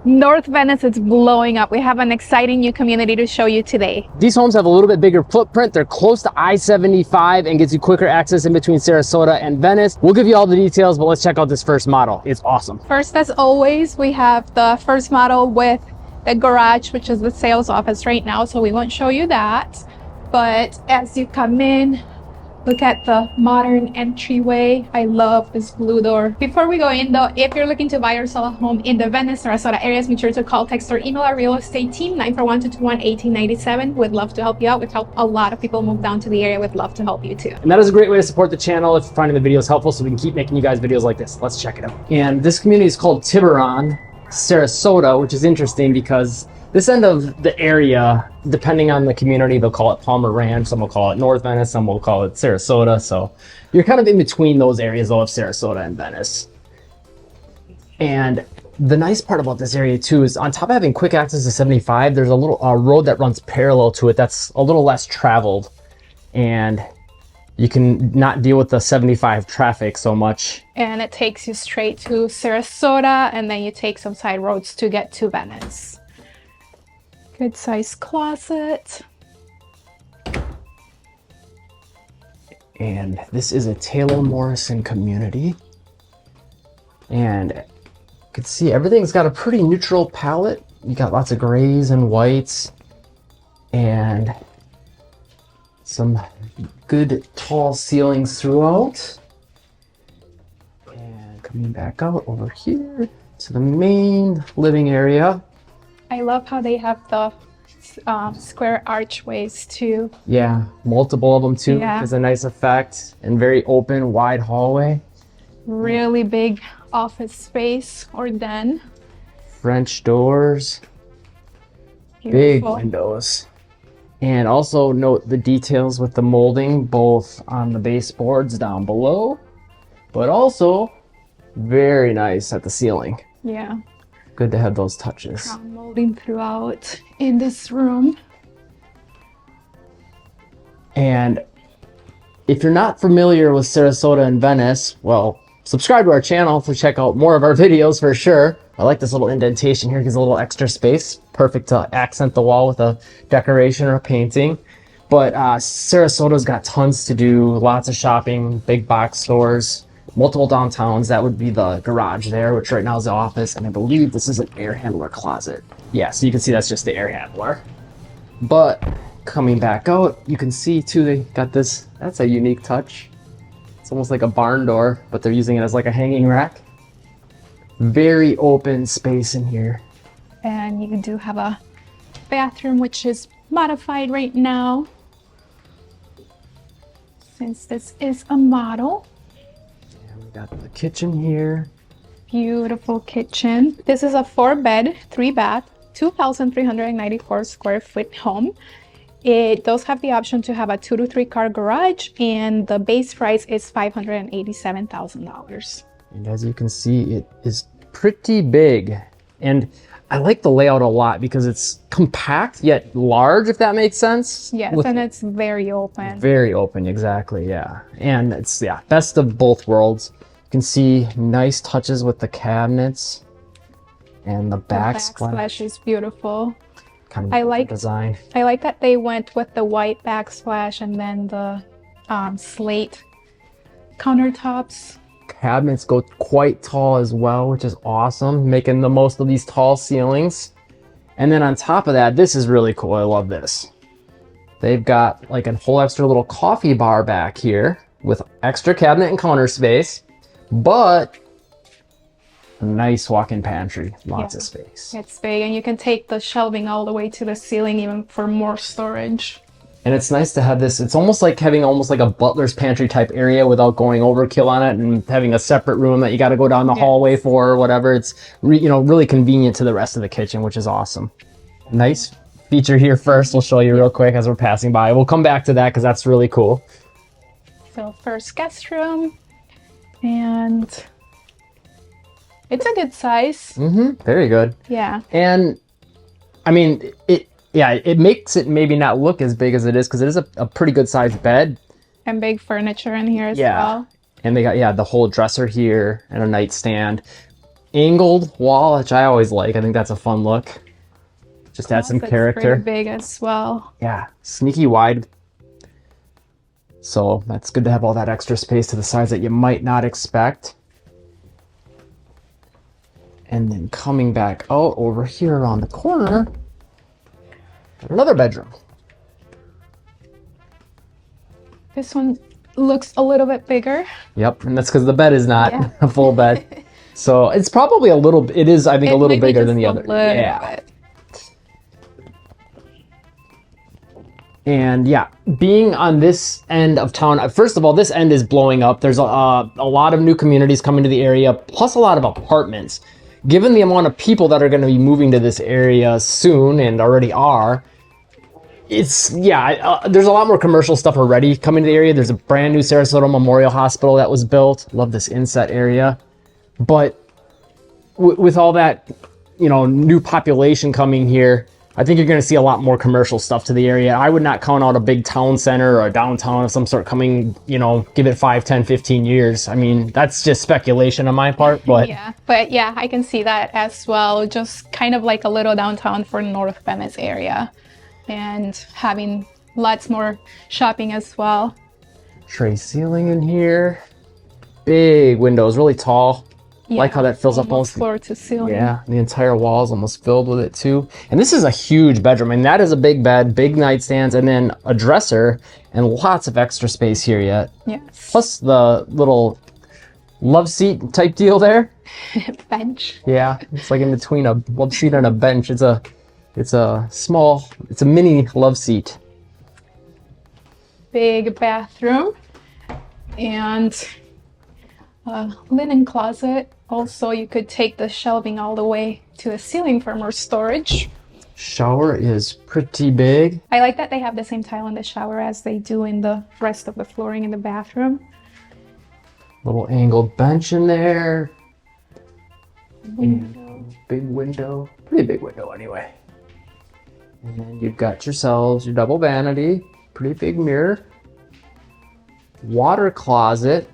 North Venice is blowing up. We have an exciting new community to show you today. These homes have a little bit bigger footprint. They're close to I-75 and gives you quicker access in between Sarasota and Venice. We'll give you all the details, but let's check out this first model. It's awesome. First, as always, we have the first model with the garage, which is the sales office right now, so we won't show you that. But as you come in, look at the modern entryway. I love this blue door. Before we go in though, if you're looking to buy or sell a home in the Venice Sarasota areas, make sure to call, text, or email our real estate team, 941-221-1897. We'd love to help you out. We've helped a lot of people move down to the area. We'd love to help you too. And that is a great way to support the channel if you're finding the videos helpful, so we can keep making you guys videos like this. Let's check it out. And this community is called Tiburon, Sarasota, which is interesting because this end of the area, depending on the community, they'll call it Palmer Ranch, some will call it North Venice, some will call it Sarasota. So you're kind of in between those areas though of Sarasota and Venice. And the nice part about this area too is on top of having quick access to 75, there's a little road that runs parallel to it that's a little less traveled. And you can not deal with the 75 traffic so much. And it takes you straight to Sarasota, and then you take some side roads to get to Venice. Good size closet. And this is a Taylor Morrison community. And you can see everything's got a pretty neutral palette. You got lots of grays and whites and some good tall ceilings throughout. And coming back out over here to the main living area. I love how they have the square archways too. Yeah, multiple of them too. Yeah. It's a nice effect and very open, wide hallway. Really big office space or den. French doors. Beautiful. Big windows. And also note the details with the molding, both on the baseboards down below, but also very nice at the ceiling. Yeah. Good to have those touches. Crown molding throughout in this room. And if you're not familiar with Sarasota and Venice, well, subscribe to our channel to check out more of our videos for sure. I like this little indentation here, gives a little extra space. Perfect to accent the wall with a decoration or a painting. But Sarasota's got tons to do, lots of shopping, big box stores, multiple downtowns. That would be the garage there, which right now is the office. And I believe this is an air handler closet. Yeah, so you can see that's just the air handler. But coming back out, you can see too, they got this, that's a unique touch. It's almost like a barn door, but they're using it as like a hanging rack. Very open space in here. And you do have a bathroom, which is modified right now, since this is a model. And we got the kitchen here. Beautiful kitchen. This is a 4-bed, 3-bath, 2,394 square foot home. It does have the option to have a 2 to 3 car garage, and the base price is $587,000. And as you can see, it is pretty big. And I like the layout a lot because it's compact yet large, if that makes sense. Yes, and it's very open. Very open, exactly, yeah. And it's, yeah, best of both worlds. You can see nice touches with the cabinets and the backsplash is beautiful. Kind of I like design. I like that they went with the white backsplash and then the slate countertops. Cabinets go quite tall as well, which is awesome, making the most of these tall ceilings. And then on top of that, this is really cool. I love this. They've got like a whole extra little coffee bar back here with extra cabinet and counter space, but a nice walk-in pantry, lots of space. It's big, and you can take the shelving all the way to the ceiling even for more storage. And it's nice to have this, it's almost like having almost like a butler's pantry type area without going overkill on it and having a separate room that you got to go down the hallway for or whatever. It's really convenient to the rest of the kitchen, which is awesome. Nice feature here first. We'll show you real quick as we're passing by. We'll come back to that because that's really cool. So first guest room, and it's a good size. Very good. Yeah. And I mean, it makes it maybe not look as big as it is because it is a pretty good sized bed. And big furniture in here as well. And they got, the whole dresser here and a nightstand. angled wall, which I always like. I think that's a fun look. Just add some character. Pretty big as well. Yeah, sneaky wide. So that's good to have all that extra space to the sides that you might not expect. And then coming back out over here around the corner, another bedroom. This one looks a little bit bigger. Yep, and that's because the bed is not Yeah. a full bed. So it's probably a little, it is, I think, a little bigger than the other. Yeah. And yeah, being on this end of town, first of all, this end is blowing up. There's a lot of new communities coming to the area, plus a lot of apartments. Given the amount of people that are going to be moving to this area soon and already are, there's a lot more commercial stuff already coming to the area. There's a brand new Sarasota Memorial Hospital that was built. Love this inset area. But with all that, new population coming here, I think you're going to see a lot more commercial stuff to the area. I would not count out a big town center or a downtown of some sort coming, give it 5, 10, 15 years. I mean, that's just speculation on my part, but... Yeah, I can see that as well. Just kind of like a little downtown for North Venice area and having lots more shopping as well. Tray ceiling in here. Big windows, really tall. Yeah, like how that fills up almost floor to ceiling. Yeah, the entire wall is almost filled with it too. And this is a huge bedroom. I mean, that is a big bed, big nightstands, and then a dresser, and lots of extra space here yet. Yes. Plus the little love seat type deal there. Bench. Yeah, it's like in between a love seat and a bench. It's a mini love seat. Big bathroom and a linen closet. Also, you could take the shelving all the way to the ceiling for more storage. Shower is pretty big. I like that they have the same tile in the shower as they do in the rest of the flooring in the bathroom. Little angled bench in there. Big window. Pretty big window anyway. And then you've got yourselves your double vanity. Pretty big mirror. Water closet.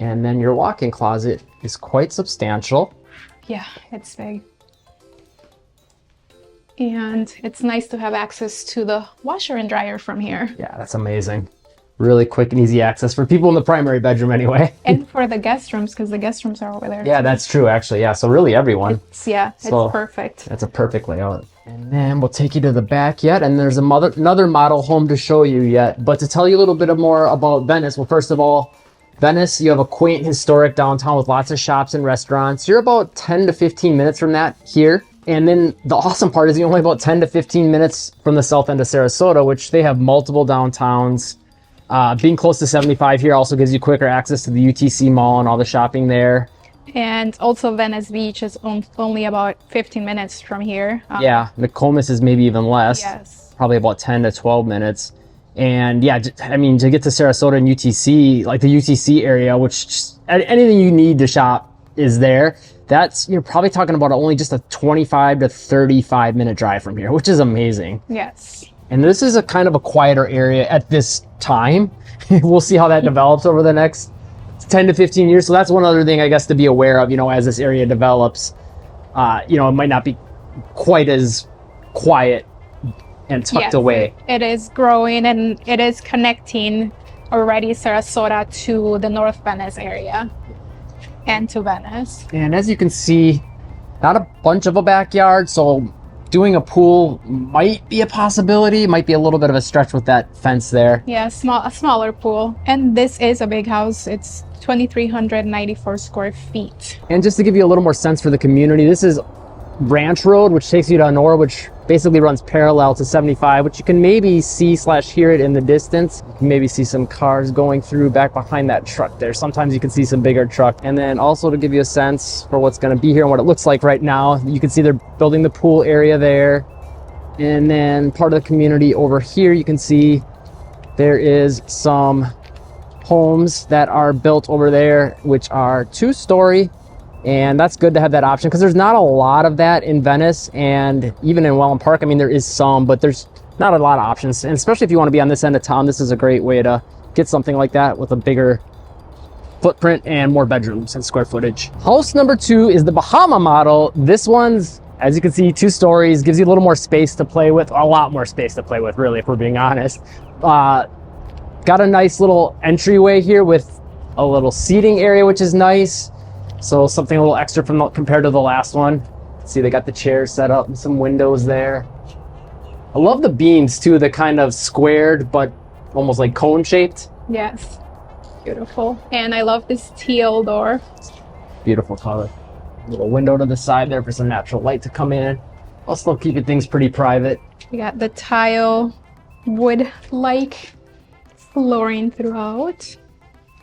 And then your walk-in closet is quite substantial. Yeah, it's big. And it's nice to have access to the washer and dryer from here. Yeah, that's amazing. Really quick and easy access for people in the primary bedroom anyway. And for the guest rooms, because the guest rooms are over there. Yeah, that's true actually. Yeah, so really everyone. It's perfect. That's a perfect layout. And then we'll take you to the back yet, and there's another model home to show you yet. But to tell you a little bit more about Venice, well, first of all, Venice, you have a quaint, historic downtown with lots of shops and restaurants. You're about 10 to 15 minutes from that here. And then the awesome part is you're only about 10 to 15 minutes from the south end of Sarasota, which they have multiple downtowns. Being close to 75 here also gives you quicker access to the UTC Mall and all the shopping there. And also Venice Beach is only about 15 minutes from here. Yeah, Nokomis is maybe even less. Yes. Probably about 10 to 12 minutes. And yeah, I mean, to get to Sarasota and UTC, like the UTC area, which anything you need to shop is there. You're probably talking about only just a 25 to 35 minute drive from here, which is amazing. Yes. And this is a kind of a quieter area at this time. We'll see how that develops over the next 10 to 15 years. So that's one other thing, I guess, to be aware of, as this area develops. It might not be quite as quiet and tucked away. It is growing and it is connecting already Sarasota to the North Venice area and to Venice. And as you can see, not a bunch of a backyard, so doing a pool might be a possibility. Might be a little bit of a stretch with that fence there. Yeah, a smaller pool. And this is a big house. It's 2,394 square feet. And just to give you a little more sense for the community, this is Ranch Road, which takes you to Norwich, basically runs parallel to 75, which you can maybe see/hear it in the distance. You can maybe see some cars going through back behind that truck there. Sometimes you can see some bigger truck. And then also to give you a sense for what's going to be here and what it looks like right now, you can see they're building the pool area there. And then part of the community over here, you can see there is some homes that are built over there, which are 2-story. And that's good to have that option because there's not a lot of that in Venice, and even in Welland Park. I mean, there is some, but there's not a lot of options. And especially if you want to be on this end of town, this is a great way to get something like that with a bigger footprint and more bedrooms and square footage. House number 2 is the Bahama model. This one's, as you can see, 2 stories, gives you a little more space to play with, a lot more space to play with, really, if we're being honest. Got a nice little entryway here with a little seating area, which is nice. So something a little extra from compared to the last one. See, they got the chairs set up and some windows there. I love the beams too, the kind of squared but almost like cone shaped. Yes, beautiful. And I love this teal door. Beautiful color. Little window to the side there for some natural light to come in. Also keeping things pretty private. We got the tile wood-like flooring throughout.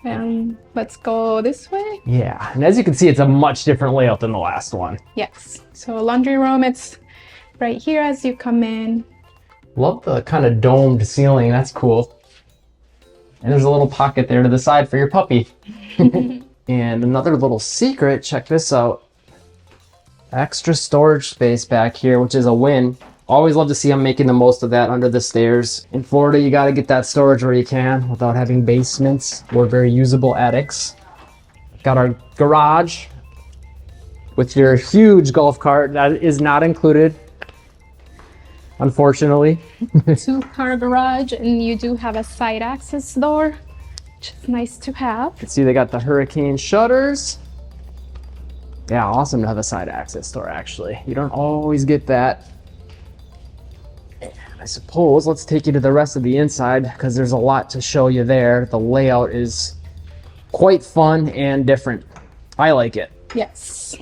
And let's go this way. Yeah, and as you can see, it's a much different layout than the last one. Yes, so a laundry room, it's right here as you come in. Love the kind of domed ceiling, that's cool. And there's a little pocket there to the side for your puppy. And another little secret, check this out. Extra storage space back here, which is a win. Always love to see them making the most of that under the stairs. In Florida, you got to get that storage where you can without having basements or very usable attics. Got our garage with your huge golf cart. That is not included, unfortunately. 2-car garage, and you do have a side access door, which is nice to have. You can see they got the hurricane shutters. Yeah, awesome to have a side access door, actually. You don't always get that. I suppose let's take you to the rest of the inside because there's a lot to show you there. The layout is quite fun and different. I like it. Yes.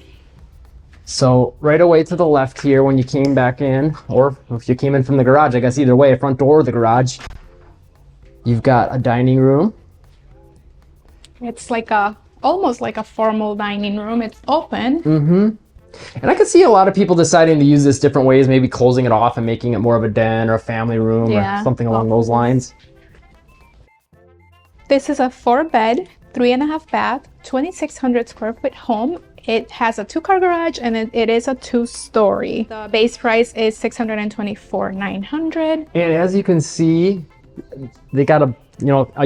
So right away to the left here when you came back in, or if you came in from the garage, I guess either way, front door or the garage, you've got a dining room. It's like almost like a formal dining room. It's open. Mm-hmm. And I could see a lot of people deciding to use this different ways, maybe closing it off and making it more of a den or a family room or something along those lines. This is a 4-bed, 3.5 bath, 2,600 square foot home. It has a 2-car garage and it is a 2-story. The base price is $624,900. And as you can see, they got a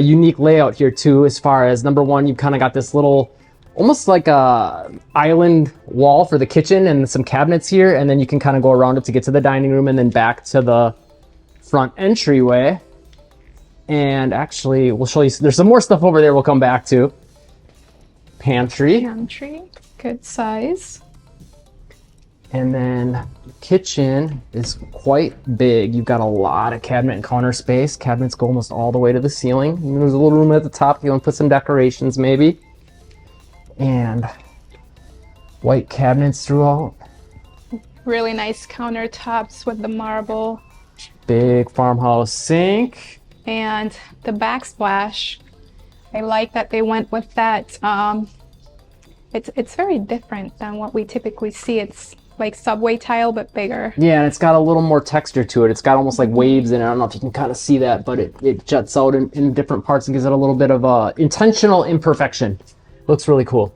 unique layout here too, as far as number one, you've kind of got this little almost like a island wall for the kitchen and some cabinets here, and then you can kind of go around it to get to the dining room and then back to the front entryway. And actually, we'll show you, there's some more stuff over there we'll come back to. Pantry, good size. and then kitchen is quite big. You've got a lot of cabinet and counter space. Cabinets go almost all the way to the ceiling. And there's a little room at the top if you want to put some decorations maybe. And white cabinets throughout. Really nice countertops with the marble. Big farmhouse sink. And the backsplash, I like that they went with that. It's very different than what we typically see. It's like subway tile, but bigger. Yeah, and it's got a little more texture to it. It's got almost like waves in it. I don't know if you can kind of see that, but it juts out in different parts and gives it a little bit of intentional imperfection. Looks really cool.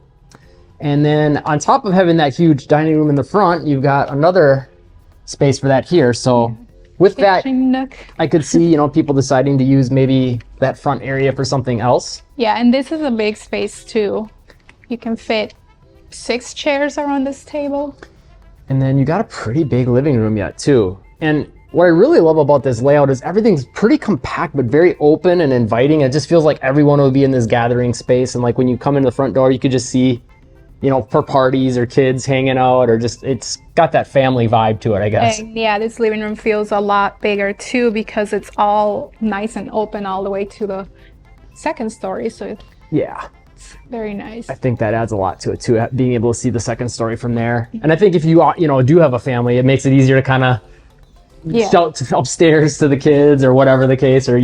And then on top of having that huge dining room in the front, you've got another space for that here. So with that, nook. I could see, people deciding to use maybe that front area for something else. Yeah, and this is a big space too. You can fit 6 chairs around this table. And then you got a pretty big living room yet too. And what I really love about this layout is everything's pretty compact, but very open and inviting. It just feels like everyone would be in this gathering space. And like when you come in the front door, you could just see, for parties or kids hanging out, or just, it's got that family vibe to it, I guess. And yeah, this living room feels a lot bigger too, because it's all nice and open all the way to the 2nd story. So yeah, it's very nice. I think that adds a lot to it too, being able to see the 2nd story from there. And I think if you, do have a family, it makes it easier to kind of shout upstairs to the kids or whatever the case, or,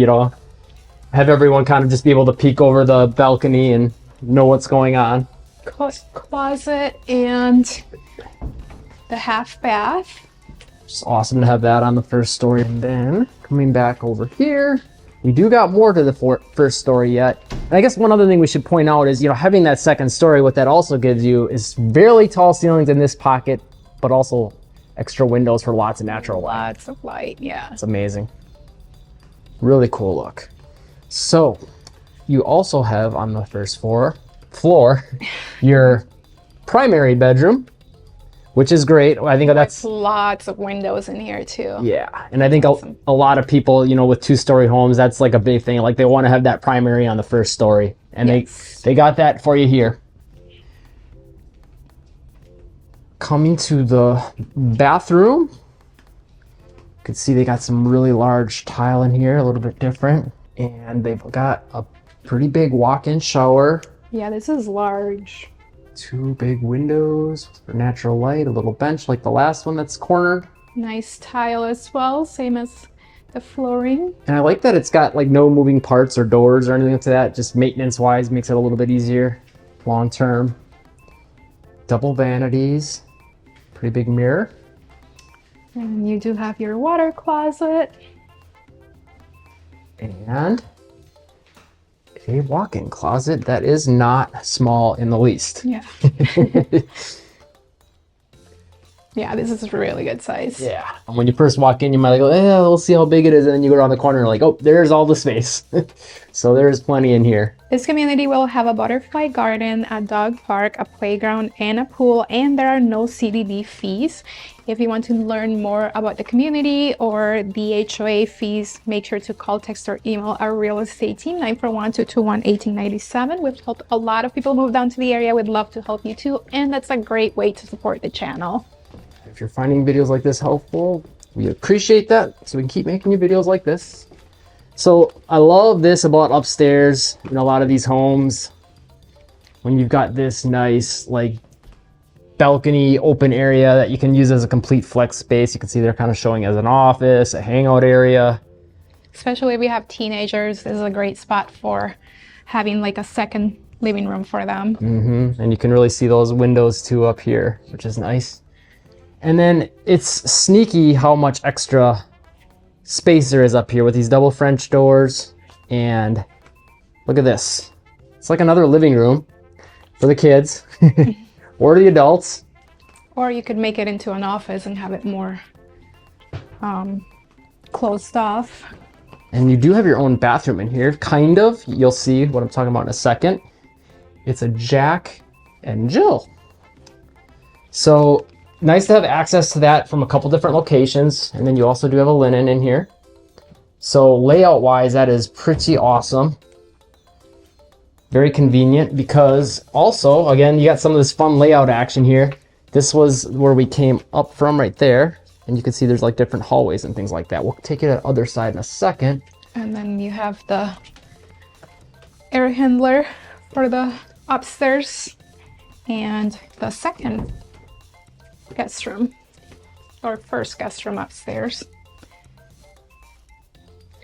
have everyone kind of just be able to peek over the balcony and know what's going on. Closet and the half bath. It's awesome to have that on the 1st story. And then coming back over here, we do got more to the 1st story yet. And I guess one other thing we should point out is, having that 2nd story, what that also gives you is fairly tall ceilings in this pocket, but also extra windows for lots of natural light. Lots of light, yeah. It's amazing. Really cool look. So you also have on the 1st floor floor, your primary bedroom, which is great. I think that's lots of windows in here too. Yeah, and I think a lot of people, you know, with two-story homes, that's like a big thing. Like they want to have that primary on the first story, and they got that for you here. Coming to the bathroom, you can see they got some really large tile in here, a little bit different, and they've got a pretty big walk-in shower. Yeah, this is large. 2 big windows for natural light, a little bench like the last one that's cornered. Nice tile as well, same as the flooring. And I like that it's got like no moving parts or doors or anything like that. Just maintenance wise makes it a little bit easier long term. Double vanities, pretty big mirror. And you do have your water closet. And a walk-in closet that is not small in the least. Yeah. Yeah, this is a really good size. Yeah. And when you first walk in, you might go, "Yeah, we'll see how big it is," and then you go around the corner and like, oh, there's all the space. So there's plenty in here. This community will have a butterfly garden, a dog park, a playground, and a pool, and there are no CDB fees. If you want to learn more about the community or the HOA fees, make sure to call, text, or email our real estate team, 941-221-1897. We've helped a lot of people move down to the area. We'd love to help you too, and that's a great way to support the channel. If you're finding videos like this helpful, we appreciate that, so we can keep making you videos like this. So I love this about upstairs in a lot of these homes, when you've got this nice like balcony open area that you can use as a complete flex space. You can see they're kind of showing as an office, a hangout area. Especially if we have teenagers, this is a great spot for having like a second living room for them. And you can really see those windows too up here, which is nice. And then it's sneaky how much extra space there is up here with these double French doors. And look at this. It's like another living room for the kids or the adults. Or you could make it into an office and have it more closed off. And you do have your own bathroom in here, kind of. You'll see what I'm talking about in a second. It's a Jack and Jill. So nice to have access to that from a couple different locations. And then you also do have a linen in here. So layout wise, that is pretty awesome. Very convenient because also, again, you got some of this fun layout action here. This was where we came up from right there. And you can see there's like different hallways and things like that. We'll take you to the other side in a second. And then you have the air handler for the upstairs and the second guest room, or first guest room upstairs.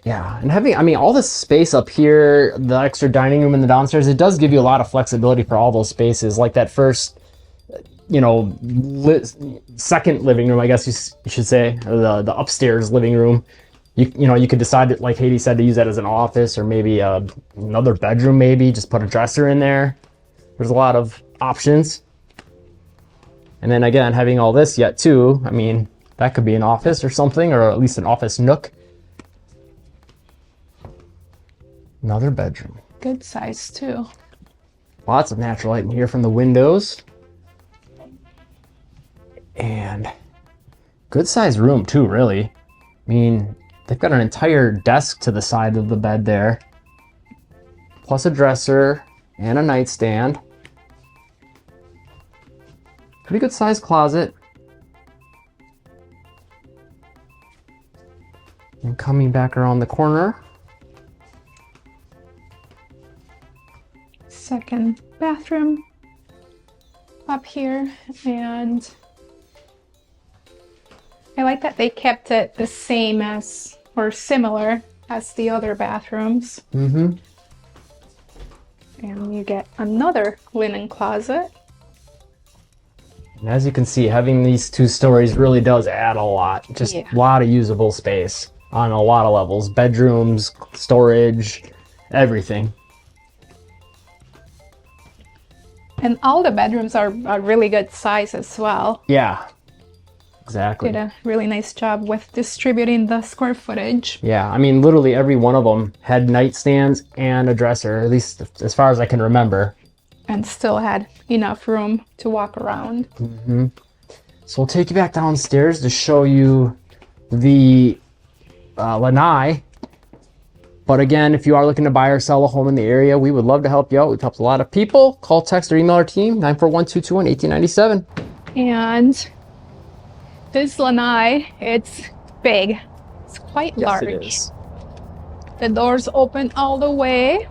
Yeah, and having, I mean, all this space up here, the extra dining room in the downstairs, it does give you a lot of flexibility for all those spaces. Like that first, you know, second living room, I guess you should say, or the upstairs living room. You know, you could decide, like Haiti said, to use that as an office or maybe another bedroom, maybe just put a dresser in there. There's a lot of options. And then again, having all this yet too, I mean, that could be an office or something, or at least an office nook. Another bedroom. Good size too. Lots of natural light in here from the windows. And good sized room too, really. I mean, they've got an entire desk to the side of the bed there. Plus a dresser and a nightstand. Pretty good sized closet. And coming back around the corner, second bathroom up here, and I like that they kept it the same as, or similar as the other bathrooms. And you get another linen closet. And as you can see, having these 2 stories really does add a lot. Just a lot of usable space on a lot of levels. Bedrooms, storage, everything. And all the bedrooms are a really good size as well. Yeah, exactly. Did a really nice job with distributing the square footage. Yeah, I mean, literally every one of them had nightstands and a dresser, at least as far as I can remember. and still had enough room to walk around. So we'll take you back downstairs to show you the lanai. But again, if you are looking to buy or sell a home in the area, we would love to help you out. We've helped a lot of people. Call, text, or email our team, 941-221-1897. And this lanai, it's big. It's quite large. Yes, it is. The doors open all the way.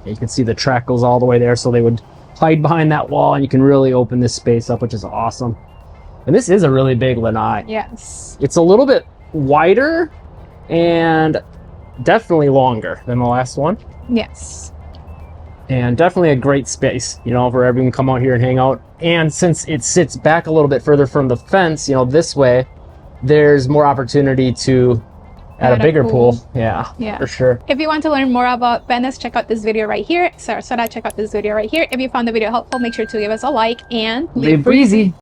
You can see the track goes all the way there, so they would hide behind that wall, and you can really open this space up, which is awesome. And this is a really big lanai. Yes. It's a little bit wider and definitely longer than the last one. Yes. And definitely a great space, you know, for everyone to come out here and hang out. And since it sits back a little bit further from the fence, you know, this way, there's more opportunity to add a bigger pool. Yeah, for sure. If you want to learn more about Venice, check out this video right here. Sarasota, check out this video right here. If you found the video helpful, make sure to give us a like and live breezy.